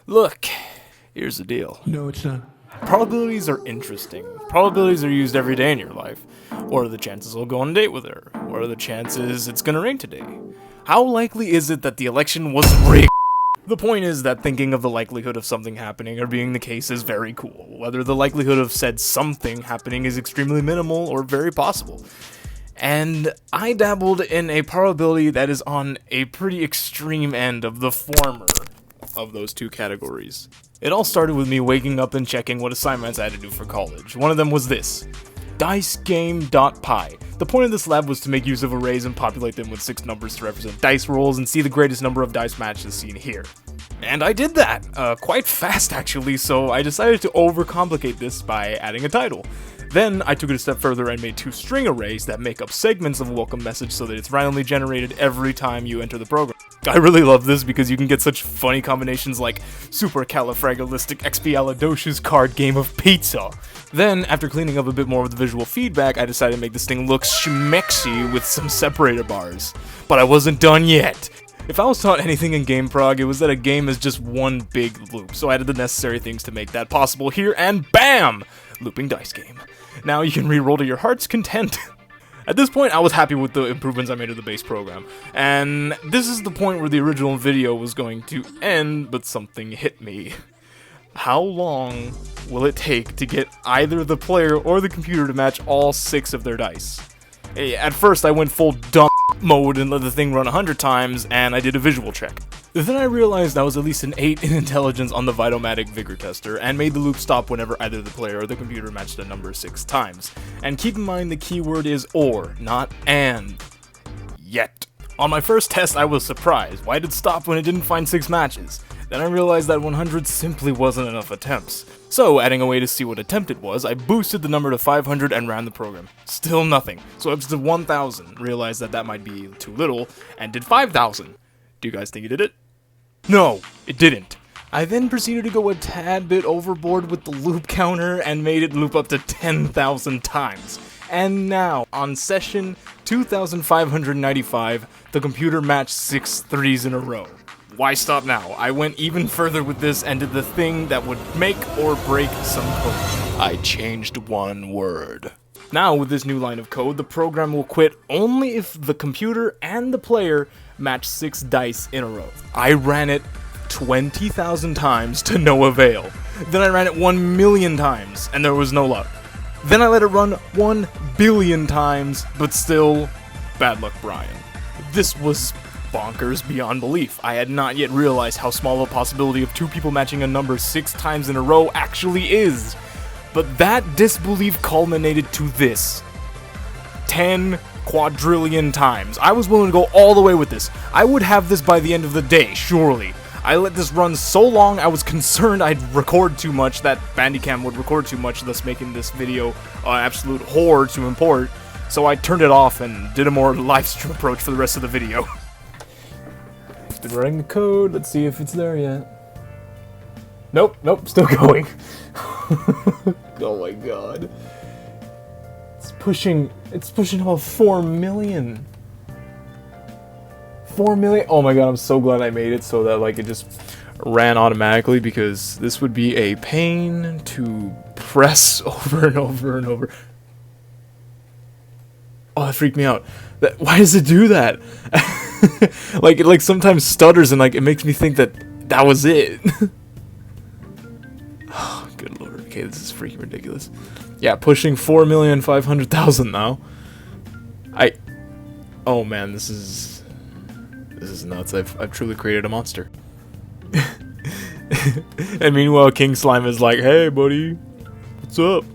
Look, here's the deal. No, it's not. Probabilities are interesting. Probabilities are used every day in your life. What are the chances you'll go on a date with her? What are the chances it's gonna rain today? How likely is it that the election was rigged? The point is that thinking of the likelihood of something happening or being the case is very cool. Whether the likelihood of said something happening is extremely minimal or very possible. And I dabbled in a probability that is on a pretty extreme end of the former of those two categories. It all started with me waking up and checking what assignments I had to do for college. One of them was this: dicegame.py. The point of this lab was to make use of arrays and populate them with 6 numbers to represent dice rolls and see the greatest number of dice matches seen here. And I did that, quite fast actually, so I decided to overcomplicate this by adding a title. Then I took it a step further and made 2 string arrays that make up segments of a welcome message so that it's randomly generated every time you enter the program. I really love this because you can get such funny combinations like supercalifragilisticexpialidocious card game of pizza. Then, after cleaning up a bit more with the visual feedback, I decided to make this thing look schmexy with some separator bars. But I wasn't done yet. If I was taught anything in game prog, it was that a game is just one big loop, so I added the necessary things to make that possible here, and BAM! Looping dice game. Now you can re-roll to your heart's content. At this point, I was happy with the improvements I made to the base program, and this is the point where the original video was going to end, but something hit me. How long will it take to get either the player or the computer to match all 6 of their dice? At first, I went full dumb mode and let the thing run 100 times, and I did a visual check. Then I realized I was at least an 8 in intelligence on the Vitomatic Vigor Tester, and made the loop stop whenever either the player or the computer matched a number 6 times. And keep in mind the keyword is or, not and. Yet. On my first test, I was surprised. Why did it stop when it didn't find 6 matches? Then I realized that 100 simply wasn't enough attempts. So, adding a way to see what attempt it was, I boosted the number to 500 and ran the program. Still nothing. So I to 1,000, realized that that might be too little, and did 5,000. Do you guys think it did it? No, it didn't. I then proceeded to go a tad bit overboard with the loop counter and made it loop up to 10,000 times. And now, on session 2,595, the computer matched 6 threes in a row. Why stop now? I went even further with this and did the thing that would make or break some code. I changed one word. Now, with this new line of code, the program will quit only if the computer and the player match 6 dice in a row. I ran it 20,000 times to no avail. Then I ran it 1,000,000 times, and there was no luck. Then I let it run 1,000,000,000 times, but still, bad luck Brian. This was bonkers beyond belief. I had not yet realized how small a possibility of 2 people matching a number 6 times in a row actually is. But that disbelief culminated to this: 10 quadrillion times. I was willing to go all the way with this. I would have this by the end of the day, surely. I let this run so long I was concerned I'd record too much, that Bandicam would record too much, thus making this video an absolute horror to import. So I turned it off and did a more live stream approach for the rest of the video. Been running the code, let's see if it's there yet. Nope, still going. Oh my god. It's pushing about 4 million. 4 million? Oh my god, I'm so glad I made it so that like it just ran automatically, because this would be a pain to press over and over and over. Oh, that freaked me out. Why does it do that? like sometimes stutters and like it makes me think that was it. Oh, good lord. Okay, this is freaking ridiculous. Yeah, pushing 4,500,000 now. Oh man, this is nuts. I've truly created a monster. And meanwhile, King Slime is like, "Hey, buddy, what's up?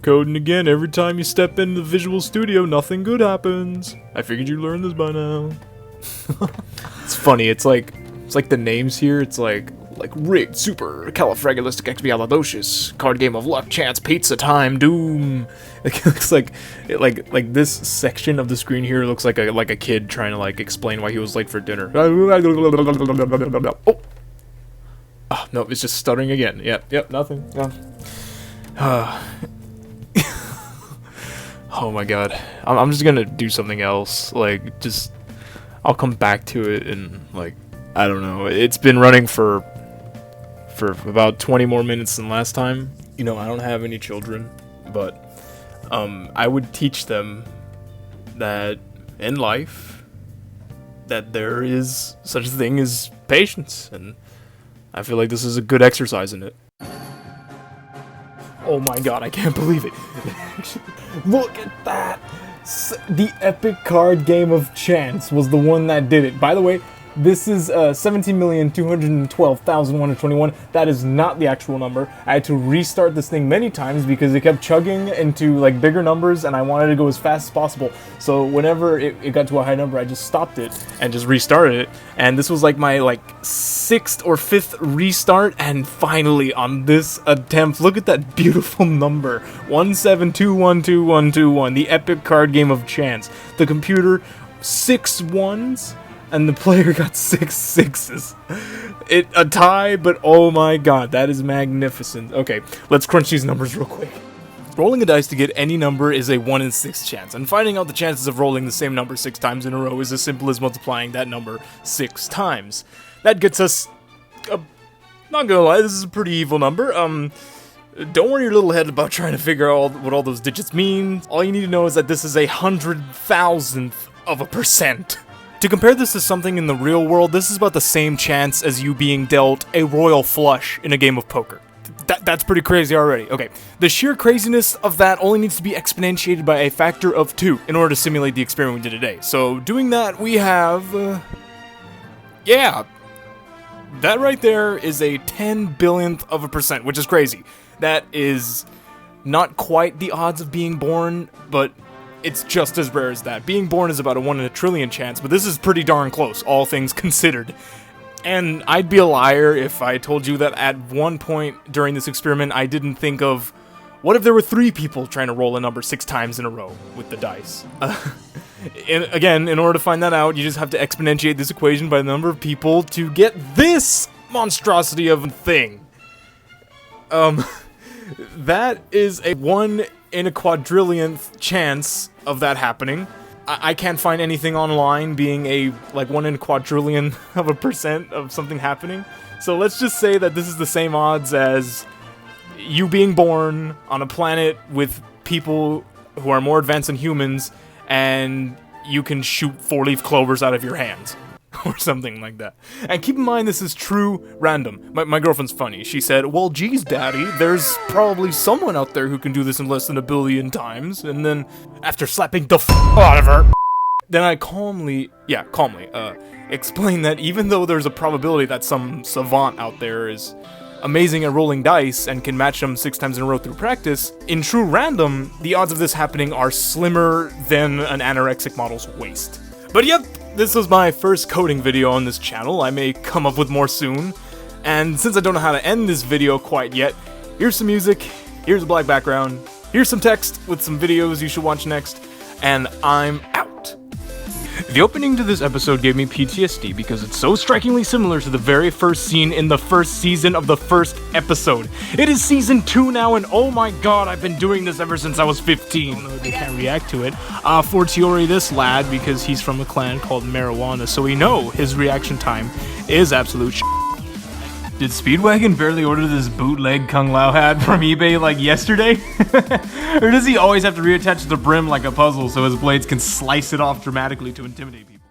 Coding again. Every time you step into the Visual Studio, nothing good happens. I figured you learned this by now." It's funny. It's like the names here. It's like rigged, super, califragilisticexpialidocious, card game of luck, chance, pizza time, doom. It looks like this section of the screen here looks like a kid trying to like explain why he was late for dinner. Oh no, it's just stuttering again. Yep, nothing. Yeah. Oh my god. I'm just gonna do something else. Like, I'll come back to it and, like, I don't know. It's been running for for about 20 more minutes than last time. You know, I don't have any children, but I would teach them that in life, that there is such a thing as patience, and I feel like this is a good exercise in it. Oh my god, I can't believe it. Look at that! The epic card game of chance was the one that did it. By the way, this is 17,212,121. That is not the actual number. I had to restart this thing many times because it kept chugging into like bigger numbers and I wanted to go as fast as possible. So whenever it got to a high number, I just stopped it and just restarted it. And this was like my 6th or 5th restart, and finally on this attempt, look at that beautiful number. 1721221, the epic card game of chance. The computer, 6 ones. And the player got 6 sixes. A tie, but oh my god, that is magnificent. Okay, let's crunch these numbers real quick. Rolling a dice to get any number is a 1 in 6 chance, and finding out the chances of rolling the same number 6 times in a row is as simple as multiplying that number 6 times. That gets us, not gonna lie, this is a pretty evil number. Don't worry your little head about trying to figure out what all those digits mean. All you need to know is that this is 100,000th%. To compare this to something in the real world, this is about the same chance as you being dealt a royal flush in a game of poker. That's pretty crazy already. Okay, the sheer craziness of that only needs to be exponentiated by a factor of 2 in order to simulate the experiment we did today. So doing that, we have, yeah, that right there is a 10 billionth%, which is crazy. That is not quite the odds of being born, but it's just as rare as that. Being born is about a 1 in a trillion chance, but this is pretty darn close, all things considered. And I'd be a liar if I told you that at one point during this experiment I didn't think of, what if there were 3 people trying to roll a number 6 times in a row with the dice? Again, in order to find that out, you just have to exponentiate this equation by the number of people to get this monstrosity of a thing. That is a 1 in a quadrillionth chance of that happening. I can't find anything online being a 1 in a quadrillion of a percent of something happening. So let's just say that this is the same odds as you being born on a planet with people who are more advanced than humans, and you can shoot 4-leaf clovers out of your hands. Or something like that. And keep in mind, this is true random. My girlfriend's funny. She said, well, geez, daddy, there's probably someone out there who can do this in less than 1 billion times. And then, after slapping the out of her, then I calmly explain that even though there's a probability that some savant out there is amazing at rolling dice and can match them 6 times in a row through practice, in true random, the odds of this happening are slimmer than an anorexic model's waist. But yep, this was my first coding video on this channel. I may come up with more soon. And since I don't know how to end this video quite yet, here's some music, here's a black background, here's some text with some videos you should watch next, and I'm out. The opening to this episode gave me PTSD because it's so strikingly similar to the very first scene in the first season of the first episode. It is season 2 now, and oh my god, I've been doing this ever since I was 15. They can't react to it. Fortiori this lad, because he's from a clan called Marijuana, so we know his reaction time is absolute shit. Did Speedwagon barely order this bootleg Kung Lao hat from eBay like yesterday? Or does he always have to reattach the brim like a puzzle so his blades can slice it off dramatically to intimidate people?